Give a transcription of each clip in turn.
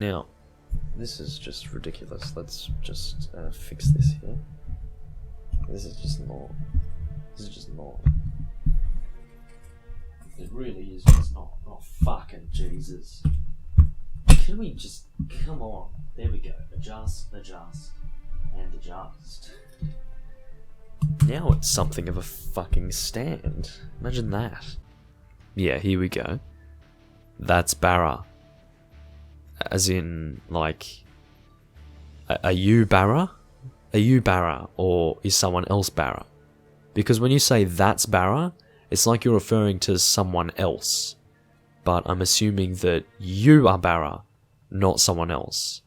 Now, this is just ridiculous. Let's just fix this here. This is just not. This is just not. It really is just not. Oh, fucking Jesus. Can we just. Come on. There we go. Adjust, and adjust. Now it's something of a fucking stand. Imagine that. Yeah, here we go. That's Barra. As in, like, are you Barra? Are you Barra, or is someone else Barra? Because when you say that's Barra, it's like you're referring to someone else. But I'm assuming that you are Barra, not someone else.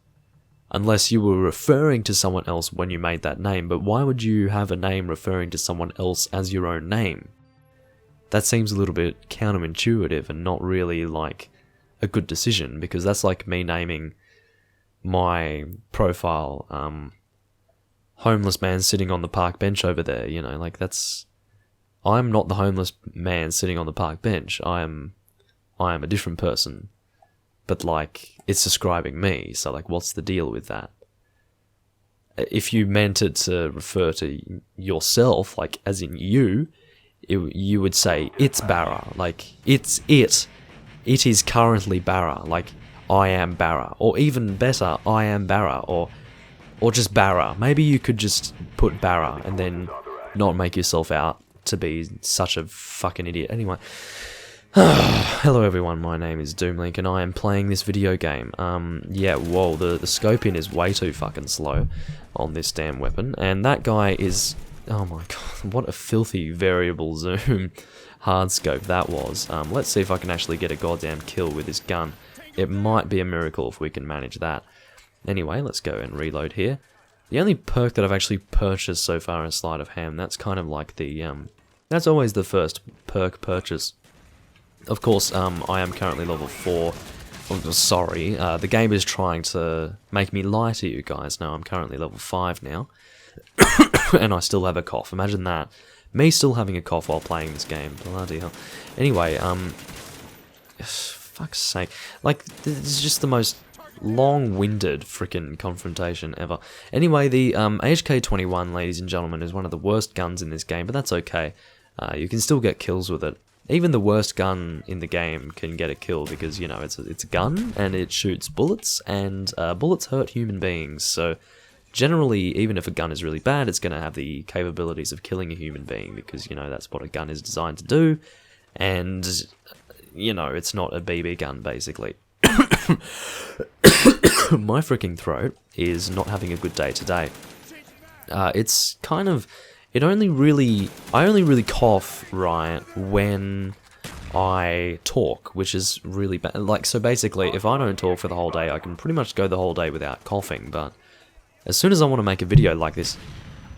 Unless you were referring to someone else when you made that name, but why would you have a name referring to someone else as your own name? That seems a little bit counterintuitive and not really like a good decision, because that's like me naming my profile homeless man sitting on the park bench over there, you know, like that's... I'm not the homeless man sitting on the park bench. I am a different person. But like, it's describing me, so like, what's the deal with that? If you meant it to refer to yourself, like as in you, you would say it's Barra, like it's it. It is currently Barra, like I am Barra, or even better, I am Barra, or just Barra. Maybe you could just put Barra and then not make yourself out to be such a fucking idiot. Anyway, hello everyone, my name is Doomlink and I am playing this video game. Yeah, whoa, the scope in is way too fucking slow on this damn weapon, and that guy is, oh my god, what a filthy variable zoom hard scope that was. Let's see if I can actually get a goddamn kill with this gun. It might be a miracle if we can manage that. Anyway, let's go and reload here. The only perk that I've actually purchased so far is Sleight of Hand. That's kind of like the, that's always the first perk purchase. Of course, I am currently level 4. I'm sorry, the game is trying to make me lie to you guys. Now, I'm currently level 5 now. And I still have a cough. Imagine that. Me still having a cough while playing this game. Bloody hell. Anyway, fuck's sake. Like, this is just the most long-winded frickin' confrontation ever. Anyway, the HK-21, ladies and gentlemen, is one of the worst guns in this game, but that's okay. You can still get kills with it. Even the worst gun in the game can get a kill because, you know, it's a gun, and it shoots bullets, and bullets hurt human beings, so... Generally, even if a gun is really bad, it's going to have the capabilities of killing a human being because, you know, that's what a gun is designed to do. And, you know, it's not a BB gun, basically. My freaking throat is not having a good day today. It's kind of... I only really cough, right, when I talk, which is really bad. Like, so basically, if I don't talk for the whole day, I can pretty much go the whole day without coughing, but... As soon as I want to make a video like this,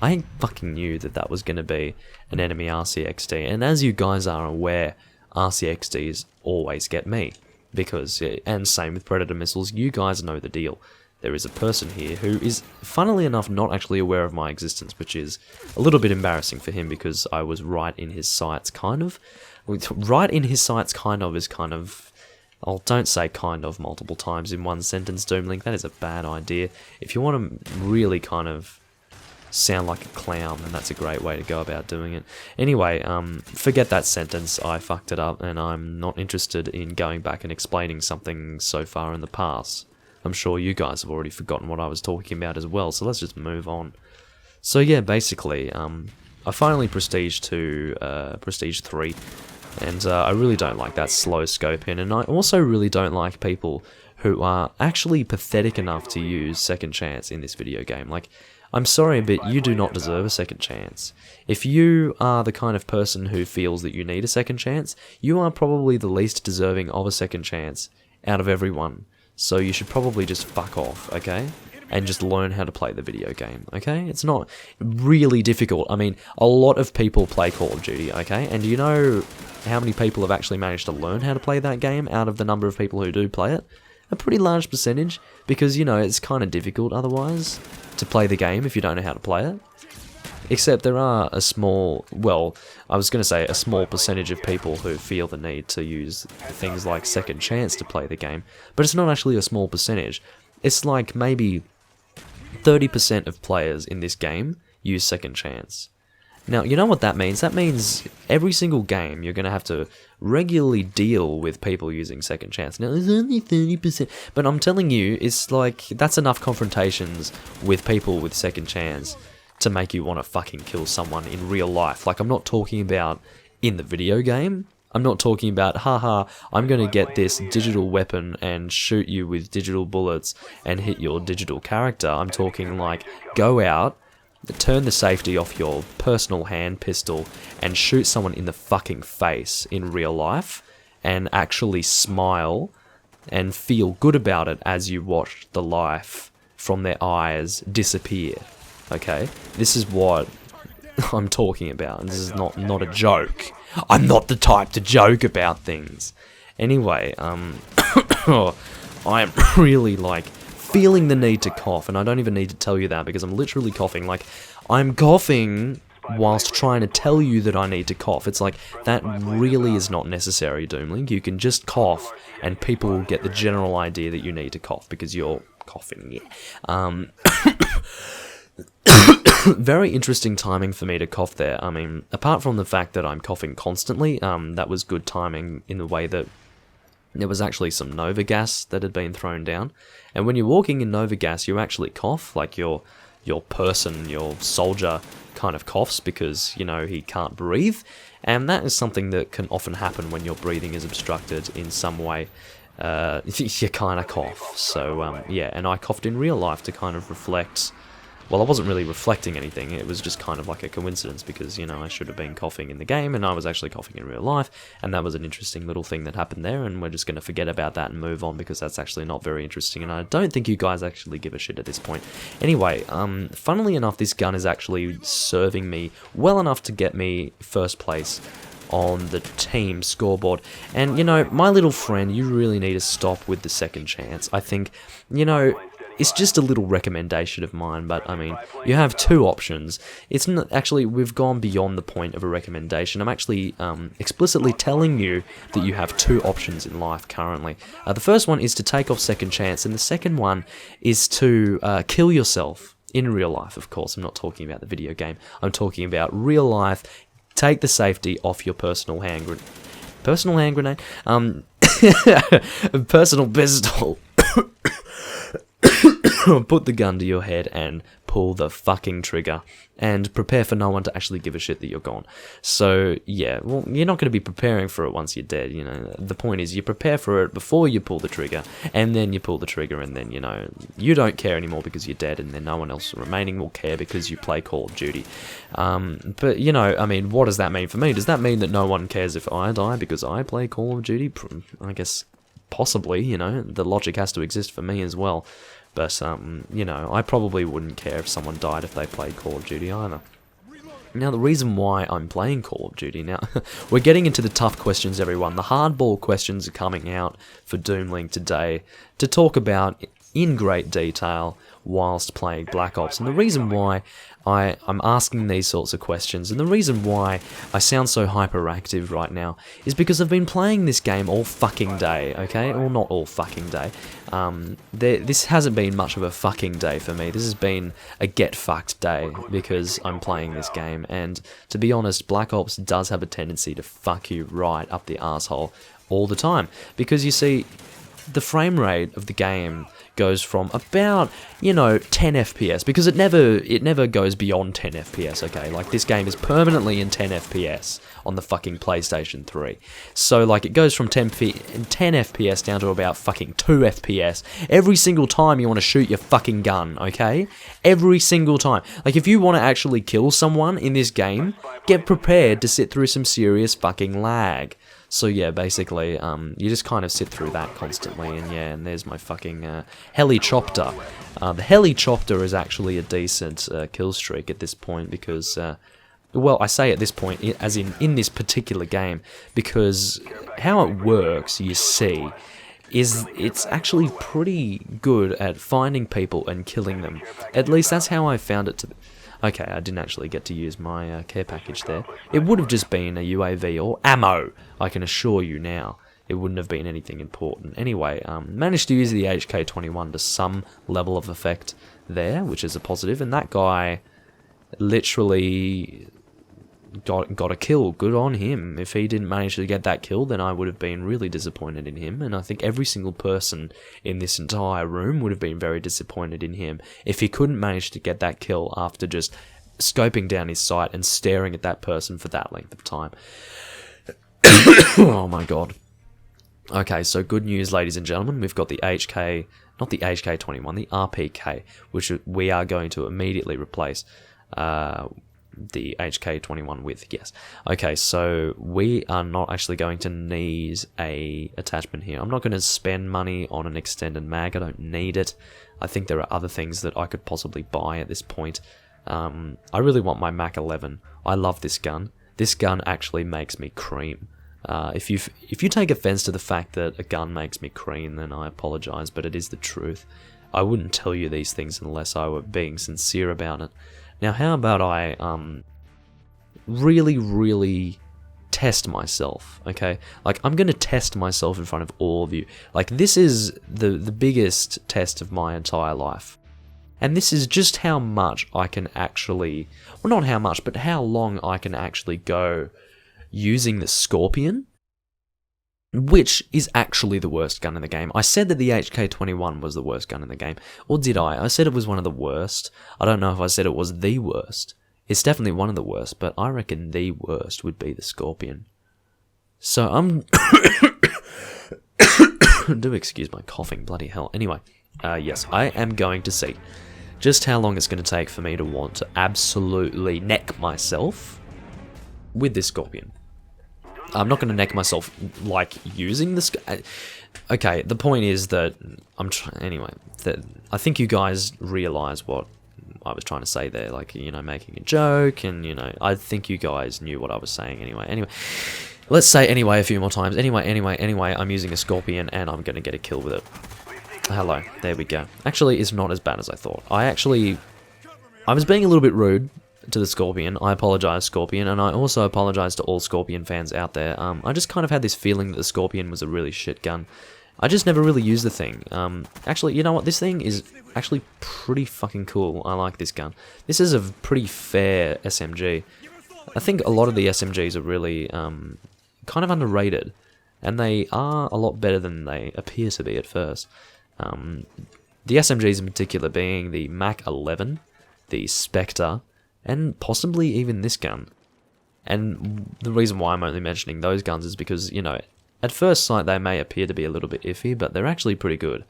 I fucking knew that that was going to be an enemy RCXD, and as you guys are aware, RCXDs always get me, because, and same with Predator missiles, you guys know the deal. There is a person here who is, funnily enough, not actually aware of my existence, which is a little bit embarrassing for him, because I was right in his sights, kind of. Right in his sights, kind of, is kind of... Oh, don't say kind of multiple times in one sentence, Doomlink. That is a bad idea. If you want to really kind of sound like a clown, then that's a great way to go about doing it. Anyway, forget that sentence. I fucked it up, and I'm not interested in going back and explaining something so far in the past. I'm sure you guys have already forgotten what I was talking about as well, so let's just move on. So yeah, basically, I finally prestige to Prestige 3. And I really don't like that slow scope in, and I also really don't like people who are actually pathetic enough to use second chance in this video game. Like, I'm sorry, but you do not deserve a second chance. If you are the kind of person who feels that you need a second chance, you are probably the least deserving of a second chance out of everyone. So you should probably just fuck off, okay? And just learn how to play the video game, okay? It's not really difficult. I mean, a lot of people play Call of Duty, okay? And do you know how many people have actually managed to learn how to play that game out of the number of people who do play it? A pretty large percentage, because, you know, it's kind of difficult otherwise to play the game if you don't know how to play it. Except there are a small, well, I was going to say a small percentage of people who feel the need to use things like second chance to play the game, but it's not actually a small percentage. It's like maybe 30% of players in this game use second chance. Now, you know what that means? That means every single game you're going to have to regularly deal with people using second chance. Now, there's only 30%, but I'm telling you, it's like, that's enough confrontations with people with second chance to make you want to fucking kill someone in real life. Like, I'm not talking about in the video game. I'm not talking about, haha, I'm going to get this digital weapon and shoot you with digital bullets and hit your digital character. I'm talking like, go out, turn the safety off your personal hand pistol and shoot someone in the fucking face in real life and actually smile and feel good about it as you watch the life from their eyes disappear. Okay? This is what I'm talking about, and this is not a joke. I'm not the type to joke about things. Anyway, I'm really, like, feeling the need to cough, and I don't even need to tell you that because I'm literally coughing. Like, I'm coughing whilst trying to tell you that I need to cough. It's like, that really is not necessary, Doomlink. You can just cough, and people will get the general idea that you need to cough because you're coughing. Very interesting timing for me to cough there. I mean, apart from the fact that I'm coughing constantly, that was good timing in the way that there was actually some Nova gas that had been thrown down. And when you're walking in Nova gas, you actually cough, like your person, your soldier kind of coughs because, you know, he can't breathe. And that is something that can often happen when your breathing is obstructed in some way. You kind of cough. So, yeah, and I coughed in real life to kind of reflect. Well, I wasn't really reflecting anything, it was just kind of like a coincidence because, you know, I should have been coughing in the game and I was actually coughing in real life, and that was an interesting little thing that happened there, and we're just going to forget about that and move on because that's actually not very interesting, and I don't think you guys actually give a shit at this point. Anyway, funnily enough, this gun is actually serving me well enough to get me first place on the team scoreboard, and, you know, my little friend, you really need to stop with the second chance. I think, you know, it's just a little recommendation of mine, but I mean, you have two options. It's not actually, we've gone beyond the point of a recommendation. I'm actually explicitly telling you that you have two options in life currently. The first one is to take off second chance, and the second one is to kill yourself in real life, of course. I'm not talking about the video game. I'm talking about real life. Take the safety off your personal hand grenade. Personal hand grenade? Personal pistol. Put the gun to your head and pull the fucking trigger, and prepare for no one to actually give a shit that you're gone. So, yeah, well, you're not going to be preparing for it once you're dead, you know. The point is, you prepare for it before you pull the trigger, and then you pull the trigger, and then, you know, you don't care anymore because you're dead, and then no one else remaining will care because you play Call of Duty. But, you know, I mean, what does that mean for me? Does that mean that no one cares if I die because I play Call of Duty? I guess possibly, you know, the logic has to exist for me as well. But, you know, I probably wouldn't care if someone died if they played Call of Duty either. Now, the reason why I'm playing Call of Duty now, we're getting into the tough questions, everyone. The hardball questions are coming out for Doomlink today to talk about in great detail whilst playing Black Ops. And the reason why I'm asking these sorts of questions, and the reason why I sound so hyperactive right now, is because I've been playing this game all fucking day, okay? Well, not all fucking day. This hasn't been much of a fucking day for me. This has been a get-fucked day, because I'm playing this game, and to be honest, Black Ops does have a tendency to fuck you right up the arsehole all the time. Because, you see, the frame rate of the game goes from about, you know, 10 FPS, because it never goes beyond 10 FPS, okay? Like, this game is permanently in 10 FPS on the fucking PlayStation 3. So, like, it goes from 10 FPS down to about fucking 2 FPS every single time you want to shoot your fucking gun, okay? Every single time. Like, if you want to actually kill someone in this game, get prepared to sit through some serious fucking lag. So yeah, basically, you just kind of sit through that constantly, and yeah, and there's my fucking helicopter. The helicopter is actually a decent kill streak at this point because, well, I say at this point, as in this particular game, because how it works, you see, is it's actually pretty good at finding people and killing them. At least that's how I found it to be. Okay, I didn't actually get to use my care package there. It would have just been a UAV or ammo, I can assure you now. It wouldn't have been anything important. Anyway, managed to use the HK-21 to some level of effect there, which is a positive, and that guy literally got a kill. Good on him. If he didn't manage to get that kill, then I would have been really disappointed in him, and I think every single person in this entire room would have been very disappointed in him if he couldn't manage to get that kill after just scoping down his sight and staring at that person for that length of time. Oh my god. Okay, so good news, ladies and gentlemen. We've got the HK, not the HK-21, the RPK, which we are going to immediately replace the HK-21 with, yes. Okay, so we are not actually going to need a attachment here. I'm not going to spend money on an extended mag. I don't need it. I think there are other things that I could possibly buy at this point. I really want my Mach 11. I love this gun. This gun actually makes me cream. If you take offense to the fact that a gun makes me cream, then I apologize, but it is the truth. I wouldn't tell you these things unless I were being sincere about it. Now, how about I really test myself, okay? Like, I'm going to test myself in front of all of you. Like, this is the biggest test of my entire life. And this is just how much I can actually... Well, not how much, but how long I can actually go using the Scorpion, which is actually the worst gun in the game. I said that the HK-21 was the worst gun in the game. Or did I? I said it was one of the worst. I don't know if I said it was the worst. It's definitely one of the worst, but I reckon the worst would be the Scorpion. So I'm... Do excuse my coughing, bloody hell. Anyway, yes, I am going to see just how long it's going to take for me to want to absolutely neck myself with this Scorpion. I'm not going to neck myself like using this. Okay, the point is that anyway, that I think you guys realize what I was trying to say there, like, you know, making a joke, and, you know, I think you guys knew what I was saying anyway. Let's say anyway a few more times. Anyway, I'm using a Scorpion and I'm going to get a kill with it. Hello, there we go. Actually, it's not as bad as I thought. I was being a little bit rude to the Scorpion. I apologize, Scorpion, and I also apologize to all Scorpion fans out there. I just kind of had this feeling that the Scorpion was a really shit gun. I just never really used the thing. Actually, you know what? This thing is actually pretty fucking cool. I like this gun. This is a pretty fair SMG. I think a lot of the SMGs are really kind of underrated, and they are a lot better than they appear to be at first. The SMGs in particular being the Mach 11, the Spectre, and possibly even this gun. And the reason why I'm only mentioning those guns is because, you know, at first sight they may appear to be a little bit iffy, but they're actually pretty good.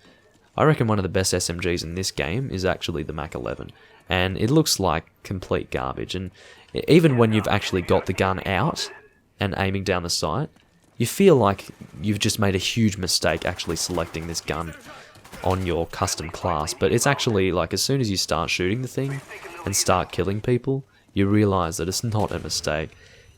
I reckon one of the best SMGs in this game is actually the Mach 11, and it looks like complete garbage, and even when you've actually got the gun out and aiming down the sight, you feel like you've just made a huge mistake actually selecting this gun on your custom class. But it's actually like, as soon as you start shooting the thing and start killing people, you realize that it's not a mistake.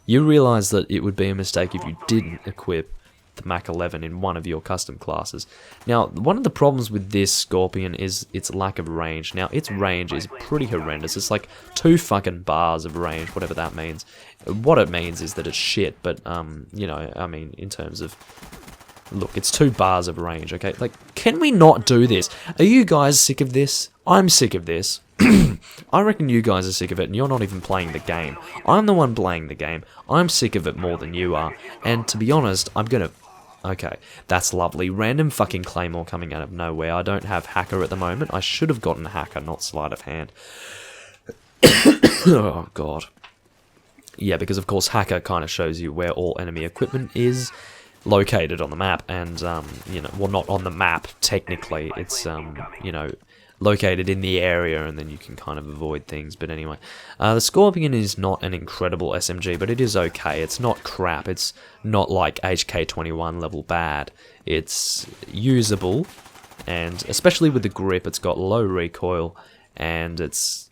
You realize that it would be a mistake if you didn't equip the Mach 11 in one of your custom classes. Now, one of the problems with this Scorpion is its lack of range. Now, its range is pretty horrendous. It's like 2 fucking bars of range, whatever that means. What it means is that it's shit, but, you know, I mean, in terms of... Look, it's 2 bars of range, okay? Like, can we not do this? Are you guys sick of this? I'm sick of this. I reckon you guys are sick of it, and you're not even playing the game. I'm the one playing the game. I'm sick of it more than you are. And to be honest, I'm gonna... Okay, that's lovely. Random fucking Claymore coming out of nowhere. I don't have Hacker at the moment. I should have gotten Hacker, not Sleight of Hand. Oh, God. Yeah, because of course Hacker kind of shows you where all enemy equipment is located on the map, and, you know, well, not on the map, technically. It's, you know, located in the area, and then you can kind of avoid things. But anyway, the Scorpion is not an incredible SMG, but it is okay. It's not crap. It's not like HK-21 level bad. It's usable, and especially with the grip, it's got low recoil, and it's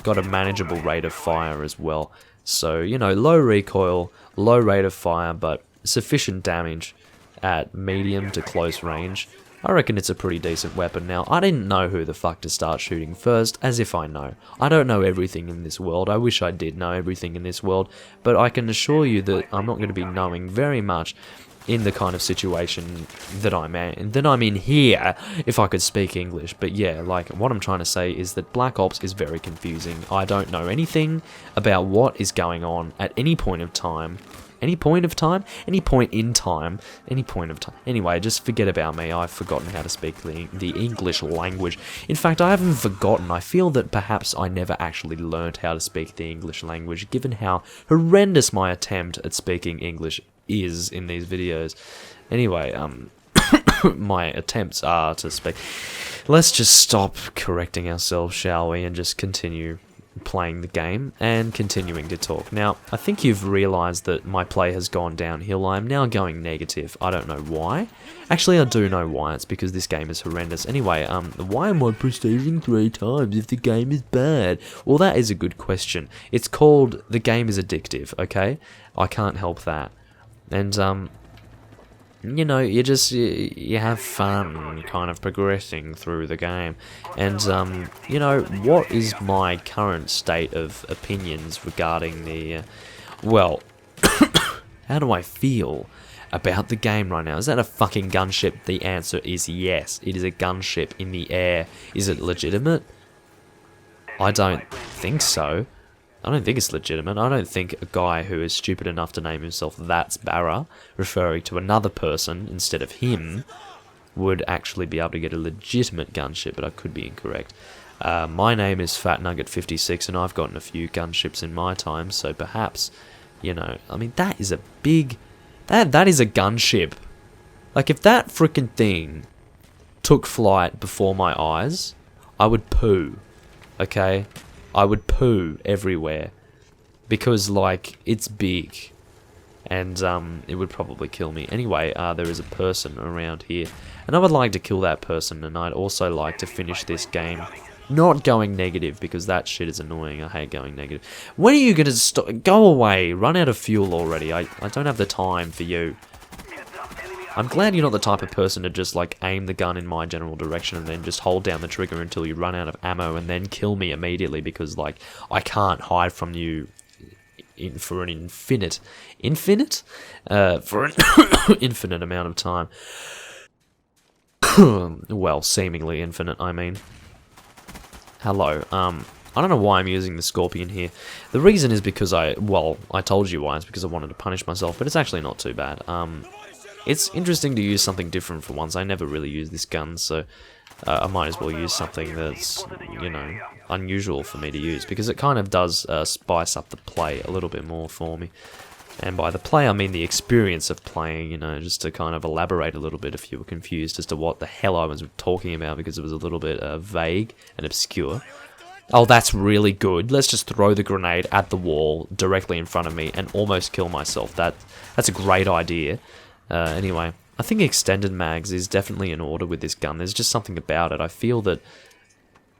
got a manageable rate of fire as well. So, you know, low recoil, low rate of fire, but sufficient damage at medium to close range I reckon it's a pretty decent weapon. Now, I didn't know who the fuck to start shooting first, as if I know. I don't know everything in this world. I wish I did know everything in this world, but I can assure you that I'm not going to be knowing very much in the kind of situation that I'm in here, if I could speak English. But yeah, like, what I'm trying to say is that Black Ops is very confusing. I don't know anything about what is going on at any point of time. Any point of time? Any point in time? Any point of time? Anyway, just forget about me. I've forgotten how to speak the English language. In fact, I haven't forgotten. I feel that perhaps I never actually learned how to speak the English language, given how horrendous my attempt at speaking English is in these videos. Anyway, my attempts are to speak. Let's just stop correcting ourselves, shall we, and just continue playing the game and continuing to talk. Now, I think you've realized that my play has gone downhill. I'm now going negative. I don't know why. Actually, I do know why. It's because this game is horrendous. Anyway, why am I prestiging 3 times if the game is bad? Well, that is a good question. It's called the game is addictive, okay? I can't help that. And, you know, you have fun kind of progressing through the game. And, you know, what is my current state of opinions regarding the, well, how do I feel about the game right now? Is that a fucking gunship? The answer is yes. It is a gunship in the air. Is it legitimate? I don't think so. I don't think it's legitimate. I don't think a guy who is stupid enough to name himself That's Barra, referring to another person instead of him, would actually be able to get a legitimate gunship, but I could be incorrect. My name is Fat Nugget 56, and I've gotten a few gunships in my time, so perhaps, you know, I mean, that is a big... That is a gunship. Like, if that frickin' thing took flight before my eyes, I would poo, okay? I would poo everywhere, because, like, it's big, and it would probably kill me. Anyway, there is a person around here, and I would like to kill that person, and I'd also like to finish this game not going negative, because that shit is annoying. I hate going negative. When are you gonna stop? Go away. Run out of fuel already. I don't have the time for you. I'm glad you're not the type of person to just, like, aim the gun in my general direction and then just hold down the trigger until you run out of ammo and then kill me immediately, because, like, I can't hide from you for an infinite amount of time. Well, seemingly infinite, I mean. Hello, I don't know why I'm using the Scorpion here. The reason is because I told you why. It's because I wanted to punish myself, but it's actually not too bad. It's interesting to use something different for once. I never really use this gun, so I might as well use something that's, you know, unusual for me to use, because it kind of does spice up the play a little bit more for me. And by the play, I mean the experience of playing, you know, just to kind of elaborate a little bit if you were confused as to what the hell I was talking about, because it was a little bit vague and obscure. Oh, that's really good. Let's just throw the grenade at the wall directly in front of me and almost kill myself. That's a great idea. Anyway, I think extended mags is definitely in order with this gun. There's just something about it. I feel that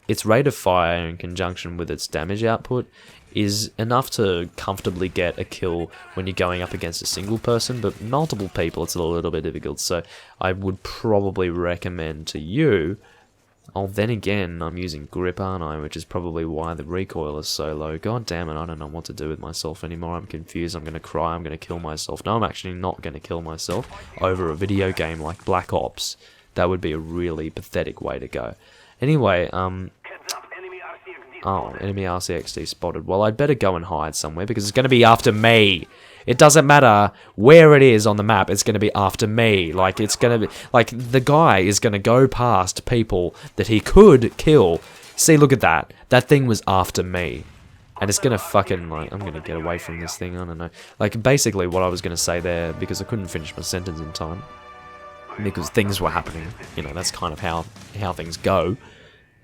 its rate of fire in conjunction with its damage output is enough to comfortably get a kill when you're going up against a single person, but multiple people it's a little bit difficult, so I would probably recommend to you... Oh, then again, I'm using grip, aren't I? Which is probably why the recoil is so low. God damn it, I don't know what to do with myself anymore. I'm confused, I'm gonna cry, I'm gonna kill myself. No, I'm actually not gonna kill myself over a video game like Black Ops. That would be a really pathetic way to go. Anyway, oh, enemy RCXD spotted. Well, I'd better go and hide somewhere, because it's gonna be after me. It doesn't matter where it is on the map, it's going to be after me. Like, it's going to be... Like, the guy is going to go past people that he could kill. See, look at that. That thing was after me. And it's going to fucking, like... I'm going to get away from this thing, I don't know. Like, basically what I was going to say there, because I couldn't finish my sentence in time, because things were happening. You know, that's kind of how things go.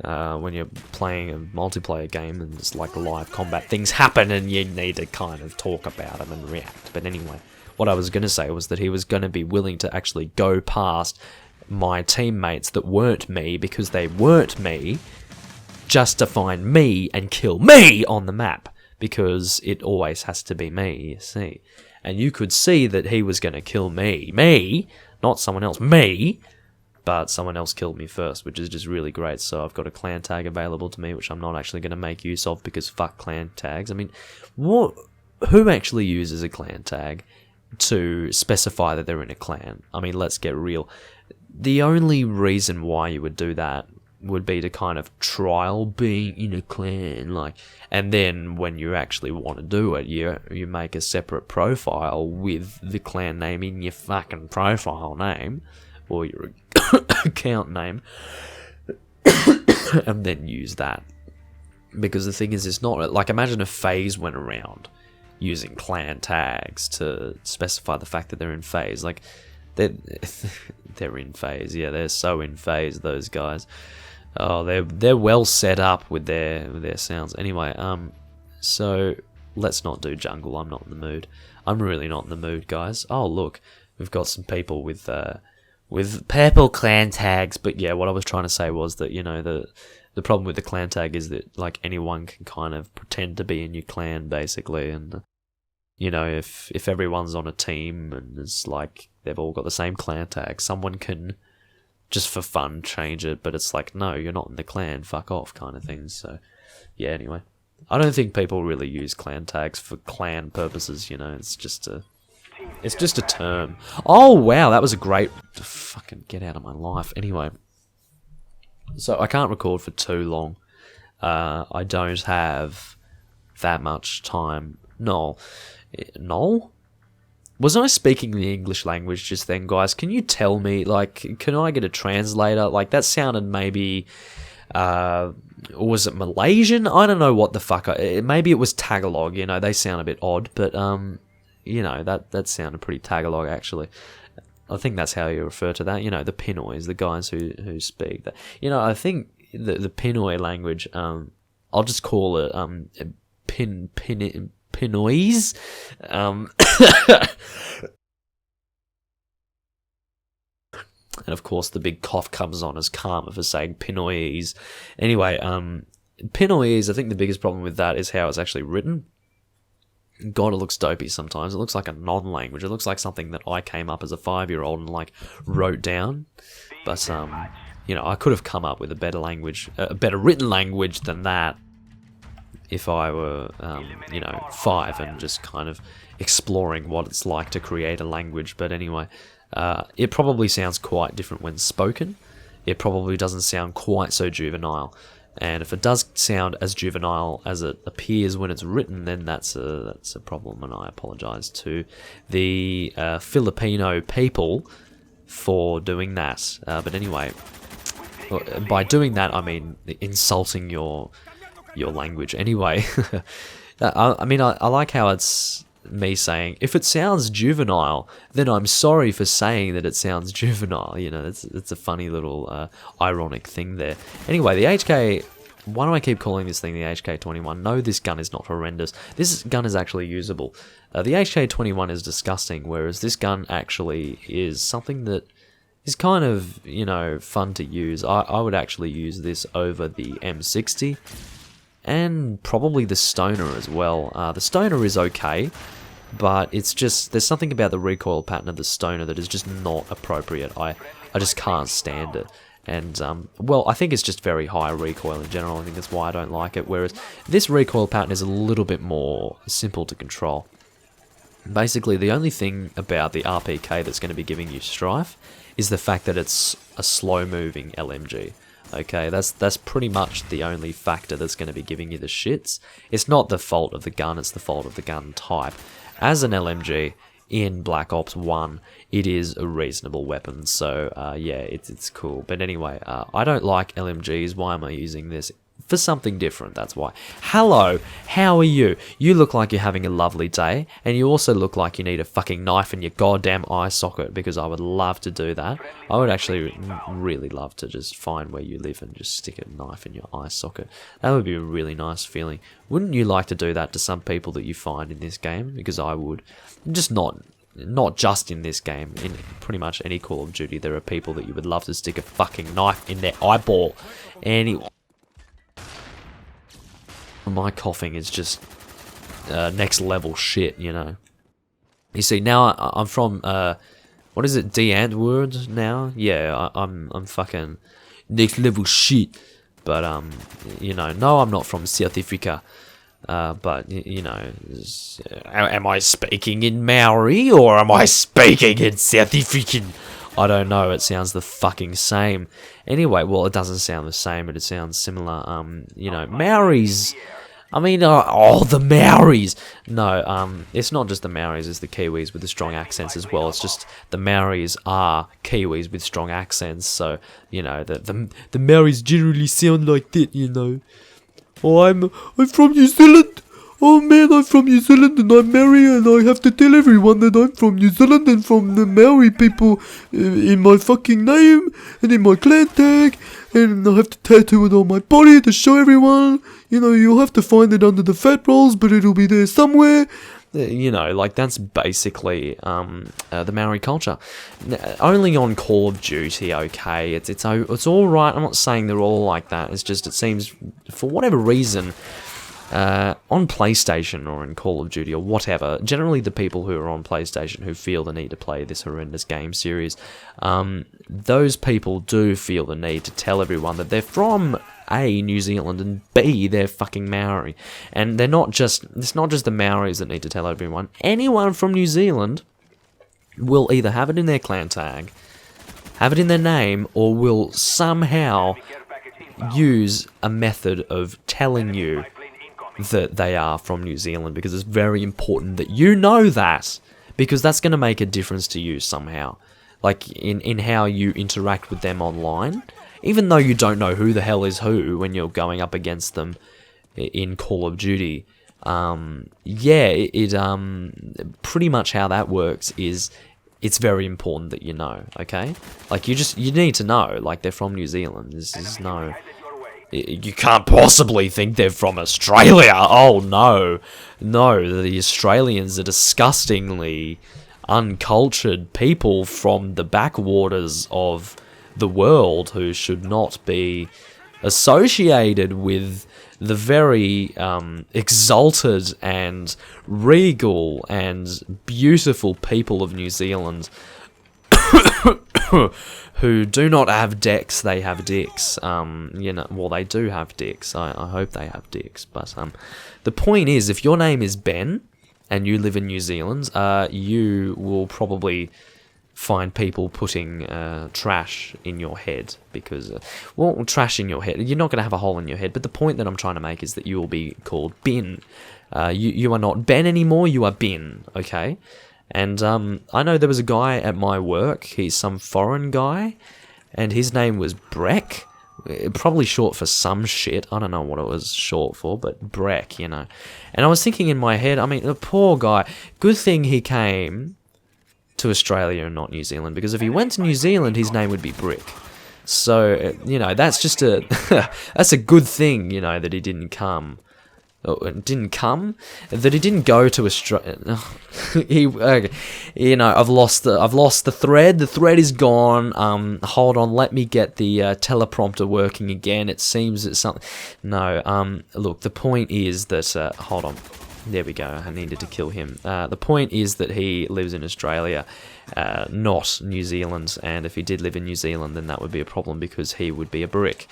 When you're playing a multiplayer game and it's like live combat, things happen and you need to kind of talk about them and react. But anyway, what I was going to say was that he was going to be willing to actually go past my teammates that weren't me, because they weren't me, just to find me and kill me on the map, because it always has to be me, you see. And you could see that he was going to kill me, not someone else, me, but someone else killed me first, which is just really great. So I've got a clan tag available to me, which I'm not actually going to make use of because fuck clan tags. I mean, who actually uses a clan tag to specify that they're in a clan? I mean, let's get real. The only reason why you would do that would be to kind of trial being in a clan, like, and then when you actually want to do it, you make a separate profile with the clan name in your fucking profile name, or your account name, and then use that. Because the thing is, it's not like, imagine if FaZe went around using clan tags to specify the fact that they're in FaZe. Like, they're in FaZe, yeah, they're so in FaZe, those guys. Oh, they're well set up with their sounds. Anyway, so let's not do jungle. I'm not in the mood. I'm really not in the mood, guys. Oh, look, we've got some people with purple clan tags. But yeah, what I was trying to say was that, you know, the problem with the clan tag is that, like, anyone can kind of pretend to be in your clan, basically, and you know, if everyone's on a team and it's like they've all got the same clan tag, someone can just for fun change it, but it's like, no, you're not in the clan, fuck off, kind of things. So yeah, anyway, I don't think people really use clan tags for clan purposes, you know. It's just a term. Oh wow, that was a great fucking get out of my life. Anyway, so I can't record for too long. I don't have that much time. Noel? Was I speaking the English language just then, guys? Can you tell me, like, can I get a translator? Like, that sounded maybe, was it Malaysian? I don't know what the fuck. Maybe it was Tagalog, you know, they sound a bit odd, but, you know, that sounded pretty Tagalog, actually. I think that's how you refer to that, you know, the Pinoys, the guys who speak that. You know, I think the Pinoy language, I'll just call it, Pinoys. And of course the big cough comes on as karma for saying Pinoys. Anyway, Pinoys, I think the biggest problem with that is how it's actually written. God, it looks dopey sometimes. It looks like a non-language. It looks like something that I came up as a 5-year-old and, like, wrote down. But, you know, I could have come up with a better language, a better written language than that if I were, you know, 5 and just kind of exploring what it's like to create a language. But anyway, it probably sounds quite different when spoken. It probably doesn't sound quite so juvenile. And if it does sound as juvenile as it appears when it's written, then that's a problem, and I apologise to the Filipino people for doing that. But anyway, by doing that, I mean insulting your language. Anyway, I mean, I like how it's me saying, if it sounds juvenile, then I'm sorry for saying that it sounds juvenile. You know, it's a funny little ironic thing there. Anyway, the HK, why do I keep calling this thing the HK-21? No, this gun is not horrendous. This gun is actually usable. The HK-21 is disgusting, whereas this gun actually is something that is kind of, you know, fun to use. I would actually use this over the M60. And probably the Stoner as well. The Stoner is okay, but it's just, there's something about the recoil pattern of the Stoner that is just not appropriate. I just can't stand it. And, well, I think it's just very high recoil in general. I think that's why I don't like it. Whereas this recoil pattern is a little bit more simple to control. Basically, the only thing about the RPK that's going to be giving you strife is the fact that it's a slow-moving LMG. Okay, that's pretty much the only factor that's going to be giving you the shits. It's not the fault of the gun, it's the fault of the gun type. As an LMG in Black Ops 1, it is a reasonable weapon, so yeah, it's cool. But anyway, I don't like LMGs. Why am I using this? For something different, that's why. Hello, how are you? You look like you're having a lovely day, and you also look like you need a fucking knife in your goddamn eye socket, because I would love to do that. I would actually really love to just find where you live and just stick a knife in your eye socket. That would be a really nice feeling. Wouldn't you like to do that to some people that you find in this game? Because I would. Just not just in this game, in pretty much any Call of Duty, there are people that you would love to stick a fucking knife in their eyeball. Anyway. My coughing is just next level shit, you know. You see, now I'm from what is it, D-Ant-word now? Yeah, I'm fucking next level shit. But, you know, no, I'm not from South Africa. But, you know, am I speaking in Maori or am I speaking in South African? I don't know, it sounds the fucking same. Anyway, well, it doesn't sound the same, but it sounds similar. You know, Maoris... I mean, the Maoris! No, it's not just the Maoris, it's the Kiwis with the strong accents as well. It's just the Maoris are Kiwis with strong accents, so, you know, the Maoris generally sound like that, you know. Oh, I'm from New Zealand! Oh man, I'm from New Zealand and I'm Maori and I have to tell everyone that I'm from New Zealand and from the Maori people in my fucking name and in my clan tag, and I have to tattoo it on my body to show everyone. You know, you'll have to find it under the fat rolls, but it'll be there somewhere. You know, like, that's basically the Maori culture. Only on Call of Duty, okay, it's all right. I'm not saying they're all like that. It's just, it seems, for whatever reason, on PlayStation or in Call of Duty or whatever, generally the people who are on PlayStation who feel the need to play this horrendous game series, those people do feel the need to tell everyone that they're from A, New Zealand, and B, they're fucking Maori. And it's not just the Maoris that need to tell everyone. Anyone from New Zealand will either have it in their clan tag, have it in their name, or will somehow use a method of telling you that they are from New Zealand, because it's very important that you know that, because that's going to make a difference to you somehow, like in how you interact with them online, even though you don't know who the hell is who when you're going up against them in Call of Duty. Pretty much how that works is, it's very important that you know, okay? Like, you need to know, like, they're from New Zealand. You can't possibly think they're from Australia. Oh, no. No, the Australians are disgustingly uncultured people from the backwaters of the world who should not be associated with the very exalted and regal and beautiful people of New Zealand who do not have decks, they have dicks. Well, they do have dicks. I hope they have dicks. But the point is, if your name is Ben and you live in New Zealand, you will probably find people putting trash in your head because, trash in your head. You're not going to have a hole in your head, but the point that I'm trying to make is that you will be called Ben. You are not Ben anymore, you are Ben, okay? And I know there was a guy at my work, he's some foreign guy, and his name was Breck, probably short for some shit, I don't know what it was short for, but Breck, you know. And I was thinking in my head, I mean, the poor guy, good thing he came to Australia and not New Zealand, because if he went to New Zealand, his name would be Brick. So, you know, that's just that's a good thing, you know, that he didn't come. That he didn't go to Australia. I've lost the thread. The thread is gone. Hold on, let me get the teleprompter working again. It seems it's something. No. Look, the point is that. Hold on. There we go. I needed to kill him. The point is that he lives in Australia, not New Zealand. And if he did live in New Zealand, then that would be a problem because he would be a brick.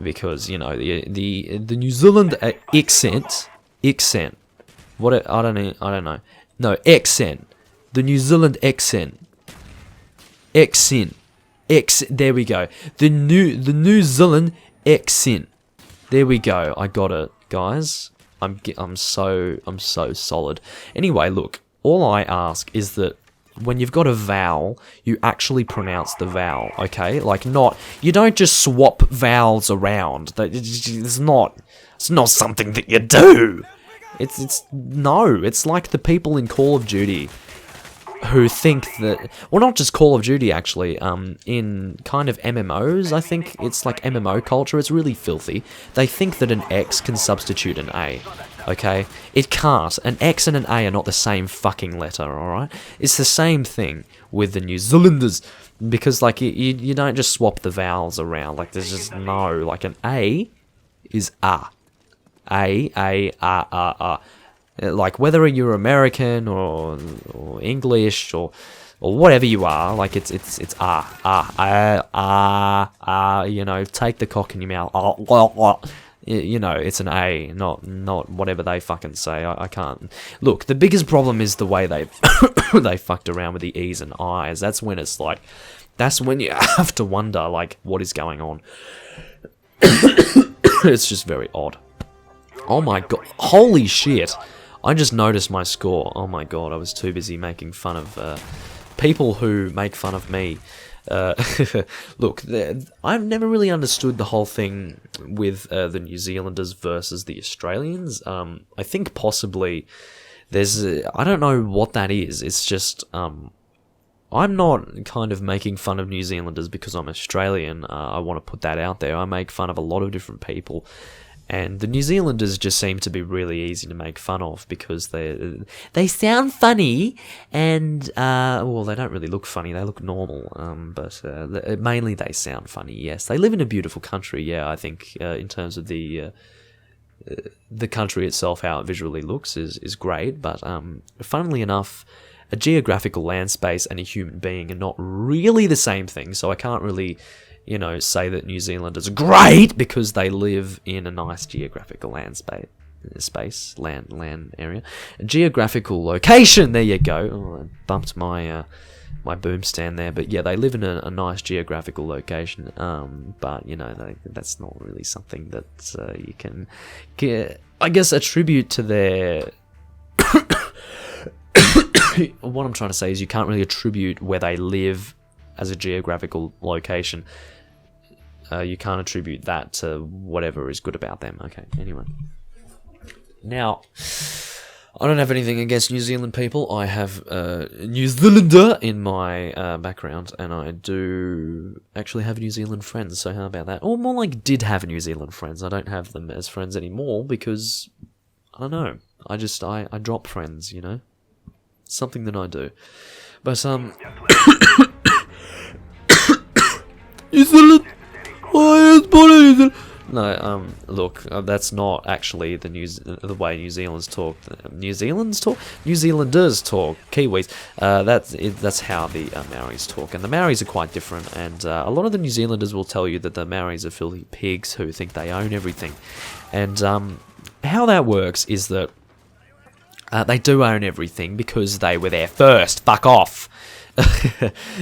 Because, you know, the New Zealand accent, what, I don't know, no, accent, the New Zealand accent, there we go, the New Zealand accent, there we go, I got it, guys, I'm so solid. Anyway, look, all I ask is that when you've got a vowel, you actually pronounce the vowel, okay? Like, you don't just swap vowels around. It's not something that you do. It's like the people in Call of Duty who think that, well, not just Call of Duty, actually, in kind of MMOs, I think it's like MMO culture, it's really filthy. They think that an X can substitute an A, okay? It can't. An X and an A are not the same fucking letter, alright? It's the same thing with the New Zealanders, because, like, you don't just swap the vowels around, like, there's just no, like, an A is A. A. Like, whether you're American or English or or whatever you are, like it's you know, take the cock in your mouth, you know, it's an A, not whatever they fucking say. I can't. Look, the biggest problem is the way they they fucked around with the E's and I's. That's when it's like, that's when you have to wonder, like, what is going on. It's just very odd. Oh my god, holy shit. I just noticed my score. Oh my god, I was too busy making fun of people who make fun of me. Look, I've never really understood the whole thing with the New Zealanders versus the Australians. I think possibly there's... I don't know what that is. It's just... I'm not kind of making fun of New Zealanders because I'm Australian. I want to put that out there. I make fun of a lot of different people. And the New Zealanders just seem to be really easy to make fun of because they sound funny and, well, they don't really look funny, they look normal, but mainly they sound funny, yes. They live in a beautiful country, yeah, I think, in terms of the country itself, how it visually looks is great, but funnily enough, a geographical land space and a human being are not really the same thing, so I can't really... you know, say that New Zealanders are great because they live in a nice geographical land area. A geographical location, there you go. Oh, I bumped my my boom stand there, but yeah, they live in a nice geographical location, but, you know, that's not really something that you can, I guess, attribute to their... What I'm trying to say is you can't really attribute where they live as a geographical location. You can't attribute that to whatever is good about them. Okay, anyway. Now, I don't have anything against New Zealand people. I have New Zealander in my background, and I do actually have New Zealand friends, so how about that? Or more like did have New Zealand friends. I don't have them as friends anymore because, I don't know, I drop friends, you know? Something that I do. But, New Zealand! No, look, that's not actually the way New Zealanders talk. New Zealanders talk? New Zealanders talk. Kiwis. That's how the Maoris talk. And the Maoris are quite different. And a lot of the New Zealanders will tell you that the Maoris are filthy pigs who think they own everything. And how that works is that they do own everything because they were there first. Fuck off.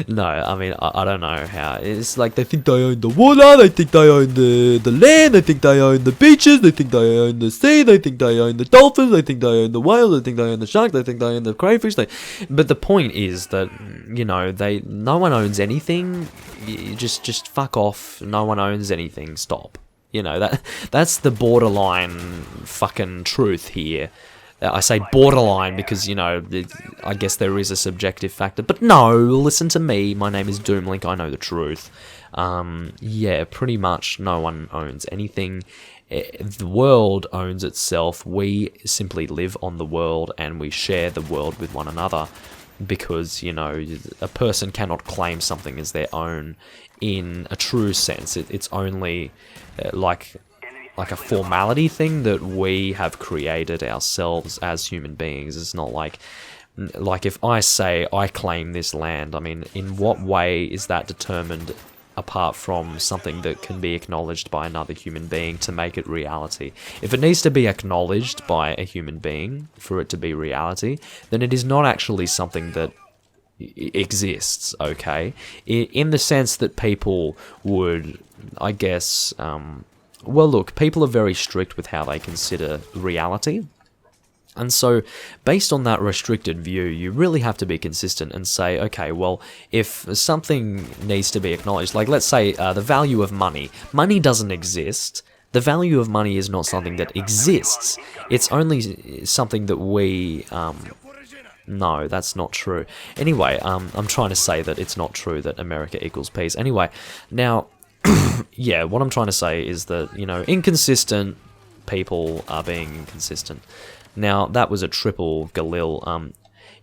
No, I mean, I don't know how. It's like they think they own the water, they think they own the land, they think they own the beaches, they think they own the sea, they think they own the dolphins, they think they own the whales, they think they own the shark, they think they own the crayfish. But the point is that, you know, no one owns anything. You just fuck off. No one owns anything. Stop. You know, that's the borderline fucking truth here. I say borderline because, you know, I guess there is a subjective factor. But no, listen to me. My name is Doomlink. I know the truth. Yeah, pretty much no one owns anything. The world owns itself. We simply live on the world and we share the world with one another. Because, you know, a person cannot claim something as their own in a true sense. It's only like a formality thing that we have created ourselves as human beings. It's not like if I say I claim this land, I mean, in what way is that determined apart from something that can be acknowledged by another human being to make it reality? If it needs to be acknowledged by a human being for it to be reality, then it is not actually something that exists, okay? In the sense that people would, I guess, well, look, people are very strict with how they consider reality. And so, based on that restricted view, you really have to be consistent and say, okay, well, if something needs to be acknowledged, like let's say the value of money. Money doesn't exist. The value of money is not something that exists. It's only something that we... no, that's not true. Anyway, I'm trying to say that it's not true that America equals peace. Anyway, now... yeah, what I'm trying to say is that, you know, inconsistent people are being inconsistent. Now, that was a triple Galil.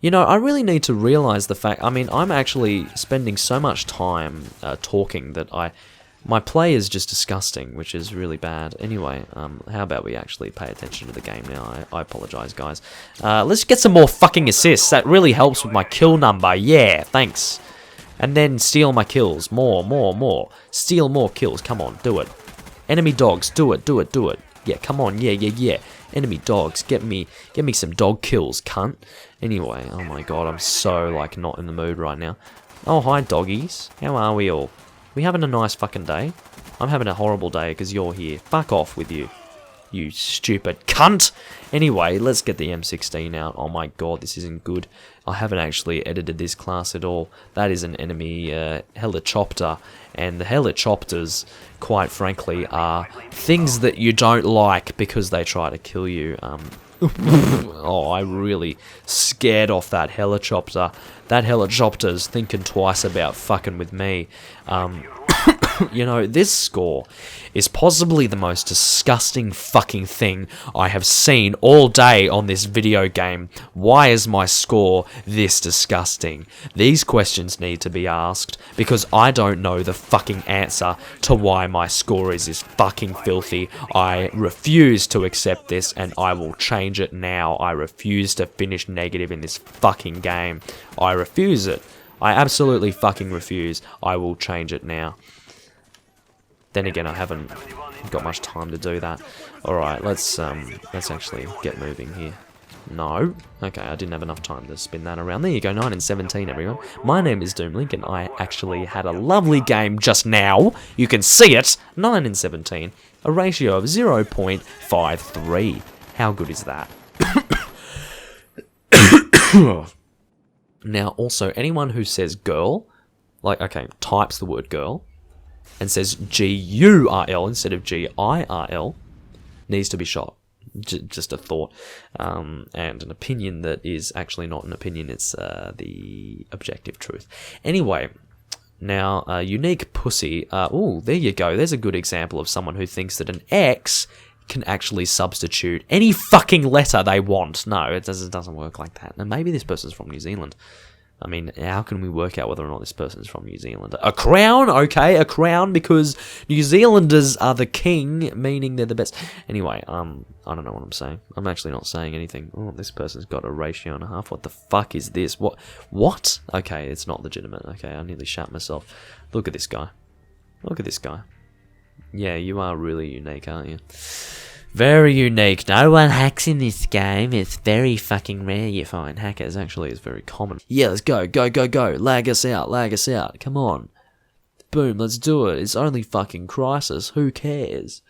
You know, I really need to realize the fact, I mean, I'm actually spending so much time talking that My play is just disgusting, which is really bad. Anyway, how about we actually pay attention to the game now? I apologize, guys. Let's get some more fucking assists. That really helps with my kill number. Yeah, thanks. And then steal my kills. More. Steal more kills. Come on, do it. Enemy dogs, do it. Yeah, come on, yeah. Enemy dogs, get me some dog kills, cunt. Anyway, oh my god, I'm so, like, not in the mood right now. Oh, hi, doggies. How are we all? We having a nice fucking day? I'm having a horrible day because you're here. Fuck off with you. You stupid cunt! Anyway, let's get the M16 out. Oh my god, this isn't good. I haven't actually edited this class at all. That is an enemy helicopter. And the helicopters, quite frankly, are things that you don't like because they try to kill you. Oh, I really scared off that helicopter. That helicopter's thinking twice about fucking with me. You know, this score is possibly the most disgusting fucking thing I have seen all day on this video game. Why is my score this disgusting? These questions need to be asked because I don't know the fucking answer to why my score is this fucking filthy. I refuse to accept this and I will change it now. I refuse to finish negative in this fucking game. I refuse it. I absolutely fucking refuse. I will change it now. Then again, I haven't got much time to do that. Alright, let's actually get moving here. No. Okay, I didn't have enough time to spin that around. There you go, 9 and 17, everyone. My name is Doomlink, and I actually had a lovely game just now. You can see it. 9 and 17. A ratio of 0.53. How good is that? Now, also, anyone who says girl, like, okay, types the word girl, and says G-U-R-L instead of G-I-R-L, needs to be shot. Just a thought, and an opinion that is actually not an opinion, it's the objective truth. Anyway, now, unique pussy, oh, there you go, there's a good example of someone who thinks that an X can actually substitute any fucking letter they want. No, it doesn't work like that. And maybe this person's from New Zealand. I mean, how can we work out whether or not this person's from New Zealand? A crown? Okay, a crown, because New Zealanders are the king, meaning they're the best. Anyway, I don't know what I'm saying. I'm actually not saying anything. Oh, this person's got a ratio and a half. What the fuck is this? What? Okay, it's not legitimate. Okay, I nearly shat myself. Look at this guy. Look at this guy. Yeah, you are really unique, aren't you? Very unique. No one hacks in this game. It's very fucking rare you find hackers. Actually, it's very common. Yeah, let's go. Go. Lag us out. Come on. Boom, let's do it. It's only fucking Crisis. Who cares?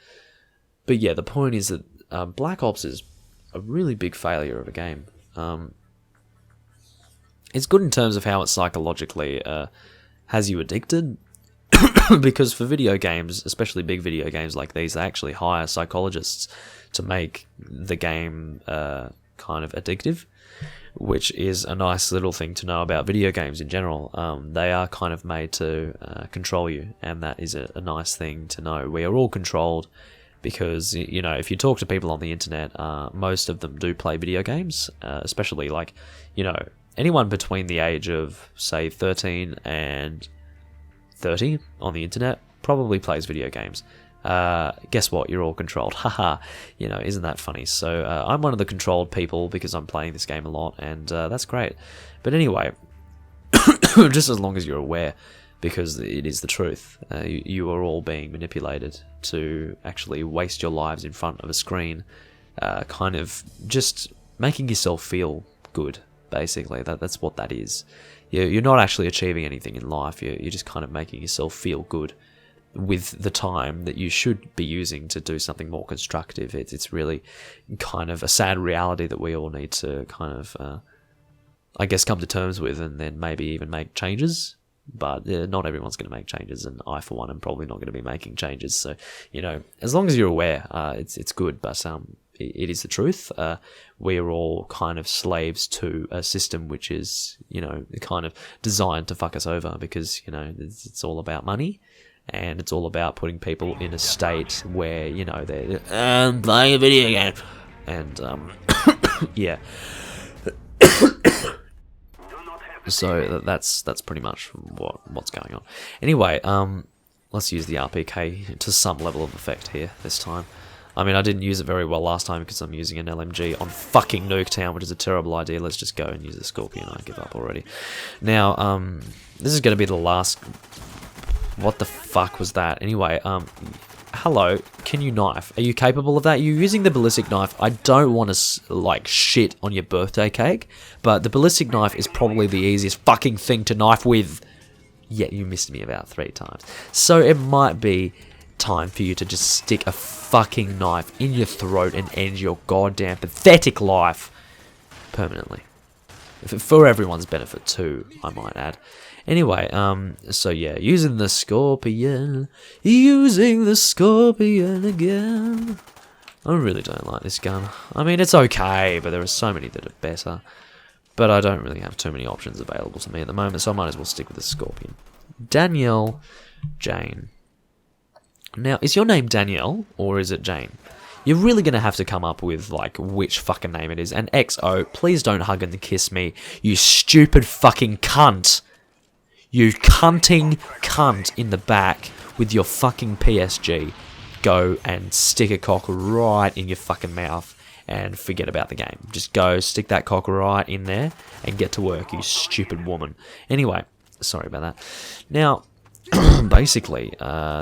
But yeah, the point is that Black Ops is a really big failure of a game. It's good in terms of how it psychologically has you addicted. Because for video games, especially big video games like these, they actually hire psychologists to make the game kind of addictive, which is a nice little thing to know about video games in general. They are kind of made to control you, and that is a nice thing to know. We are all controlled because, you know, if you talk to people on the internet, most of them do play video games, especially, like, you know, anyone between the age of, say, 13 and 30 on the internet probably plays video games. Guess what? You're all controlled. Haha. You know, isn't that funny? So I'm one of the controlled people because I'm playing this game a lot, and that's great. But anyway, just as long as you're aware, because it is the truth, you are all being manipulated to actually waste your lives in front of a screen, kind of just making yourself feel good, basically. That's what that is. You're not actually achieving anything in life. You're just kind of making yourself feel good with the time that you should be using to do something more constructive. It's really kind of a sad reality that we all need to kind of, I guess, come to terms with, and then maybe even make changes. But not everyone's going to make changes, and I, for one, am probably not going to be making changes. So, you know, as long as you're aware, it's good. But it is the truth. We are all kind of slaves to a system which is, you know, kind of designed to fuck us over, because, you know, it's all about money, and it's all about putting people in a state where, you know, they're playing a video game, and yeah. So that's pretty much what's going on. Anyway, let's use the RPK to some level of effect here this time. I mean, I didn't use it very well last time because I'm using an LMG on fucking Nuketown, which is a terrible idea. Let's just go and use the Scorpion. I give up already. Now, this is going to be the last... What the fuck was that? Anyway, hello, can you knife? Are you capable of that? You're using the ballistic knife. I don't want to, like, shit on your birthday cake, but the ballistic knife is probably the easiest fucking thing to knife with. Yet you missed me about 3 times. So it might be time for you to just stick a fucking knife in your throat and end your goddamn pathetic life permanently. For everyone's benefit too, I might add. Anyway, so yeah, using the Scorpion again. I really don't like this gun. I mean, it's okay, but there are so many that are better. But I don't really have too many options available to me at the moment, so I might as well stick with the Scorpion. Danielle Jane. Now, is your name Danielle, or is it Jane? You're really going to have to come up with, like, which fucking name it is. And XO, please don't hug and kiss me, you stupid fucking cunt. You cunting cunt in the back with your fucking PSG. Go and stick a cock right in your fucking mouth and forget about the game. Just go, stick that cock right in there and get to work, you stupid woman. Anyway, sorry about that. Now... basically,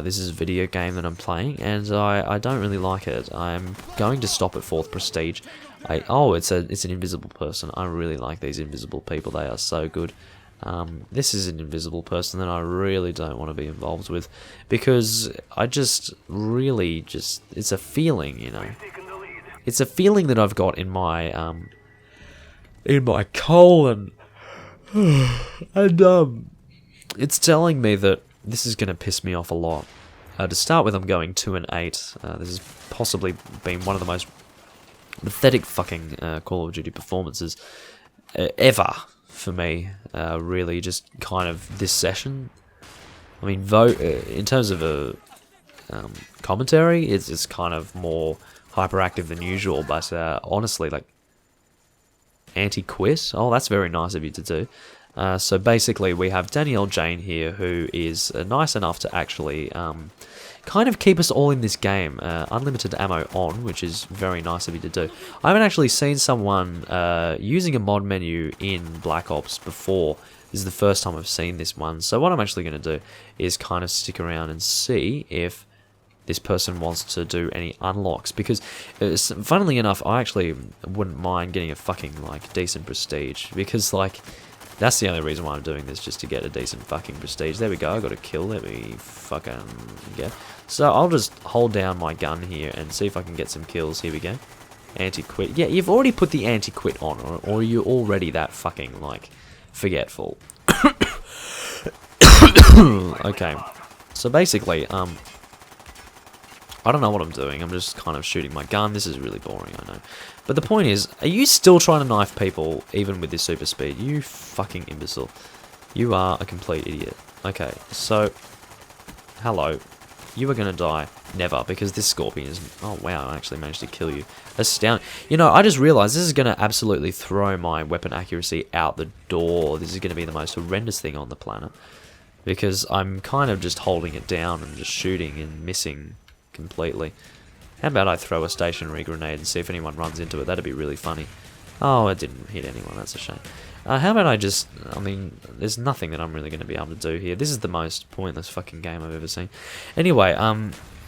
this is a video game that I'm playing, and I don't really like it. I'm going to stop at 4th Prestige. It's an invisible person. I really like these invisible people. They are so good. This is an invisible person that I really don't want to be involved with, because I just really it's a feeling, you know. It's a feeling that I've got in my colon, and it's telling me that this is going to piss me off a lot. To start with, I'm going 2 and 8. This has possibly been one of the most pathetic fucking Call of Duty performances ever for me. Really, just kind of this session. I mean, in terms of a commentary, it's kind of more hyperactive than usual. But honestly, like, anti-quit. Oh, that's very nice of you to do. So basically, we have Danielle Jane here, who is nice enough to actually kind of keep us all in this game. Unlimited ammo on, which is very nice of you to do. I haven't actually seen someone using a mod menu in Black Ops before. This is the first time I've seen this one. So what I'm actually going to do is kind of stick around and see if this person wants to do any unlocks, because funnily enough, I actually wouldn't mind getting a fucking, like, decent prestige, because, like, that's the only reason why I'm doing this, just to get a decent fucking prestige. There we go, I got a kill, let me fucking get. So I'll just hold down my gun here and see if I can get some kills. Here we go. Anti-quit. Yeah, you've already put the anti-quit on, or are you already that fucking, like, forgetful? Okay, so basically, I don't know what I'm doing. I'm just kind of shooting my gun. This is really boring, I know. But the point is, are you still trying to knife people, even with this super speed? You fucking imbecile. You are a complete idiot. Okay, so, hello. You are going to die. Never, because this Scorpion is... Oh, wow, I actually managed to kill you. Astounding. You know, I just realized this is going to absolutely throw my weapon accuracy out the door. This is going to be the most horrendous thing on the planet. Because I'm kind of just holding it down and just shooting and missing completely. How about I throw a stationary grenade and see if anyone runs into it? That'd be really funny. Oh, it didn't hit anyone. That's a shame. How about I just... I mean, there's nothing that I'm really going to be able to do here. This is the most pointless fucking game I've ever seen. Anyway,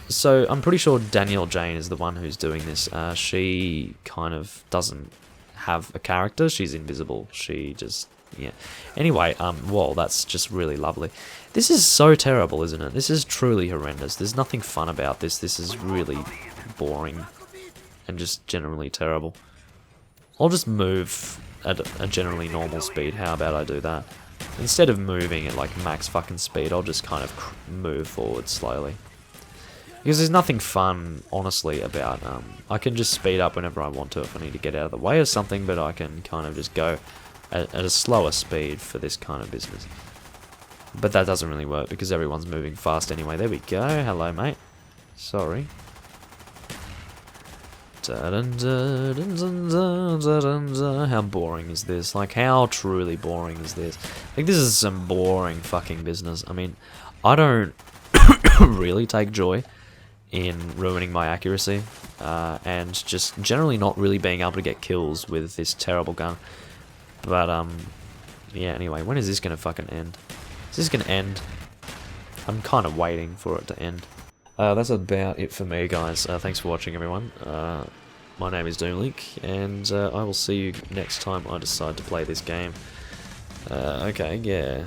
so I'm pretty sure Danielle Jane is the one who's doing this. She kind of doesn't have a character. She's invisible. She just... Yeah. Anyway, well, that's just really lovely. This is so terrible, isn't it? This is truly horrendous. There's nothing fun about this. This is really boring and just generally terrible. I'll just move at a generally normal speed. How about I do that? Instead of moving at like max fucking speed, I'll just kind of move forward slowly. Because there's nothing fun, honestly, about... I can just speed up whenever I want to if I need to get out of the way or something, but I can kind of just go at a slower speed for this kind of business. But that doesn't really work because everyone's moving fast anyway. There we go. Hello, mate. Sorry. How boring is this? Like, how truly boring is this? Like, this is some boring fucking business. I mean, I don't... really take joy in ruining my accuracy, and just generally not really being able to get kills with this terrible gun. But, yeah, anyway, when is this gonna fucking end? Is this gonna end? I'm kind of waiting for it to end. That's about it for me, guys. Thanks for watching, everyone. My name is Doomlink, and I will see you next time I decide to play this game. Okay, yeah,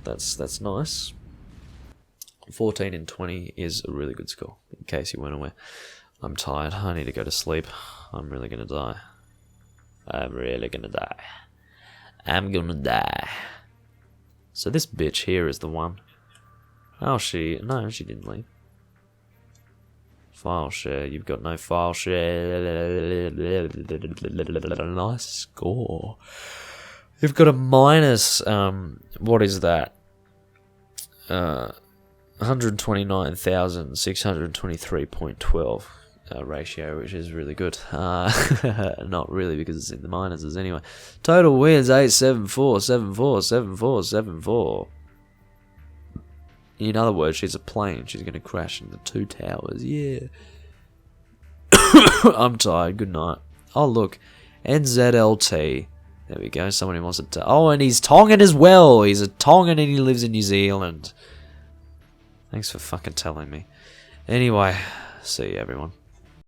that's nice. 14 and 20 is a really good score, in case you weren't aware. I'm tired. I need to go to sleep. I'm really gonna die. I'm really gonna die. I'm gonna die. So this bitch here is the one. Oh, no, she didn't leave. File share. You've got no file share. Nice score. You've got a minus, what is that? 129,623.12 ratio, which is really good. Not really, because it's in the minuses anyway. Total wins 874, 74, 74, 74. In other words, she's a plane. She's going to crash into 2 towers. Yeah. I'm tired. Good night. Oh, look. NZLT. There we go. Somebody wants to... Oh, and he's Tongan as well. He's a Tongan and he lives in New Zealand. Thanks for fucking telling me. Anyway, see you, everyone.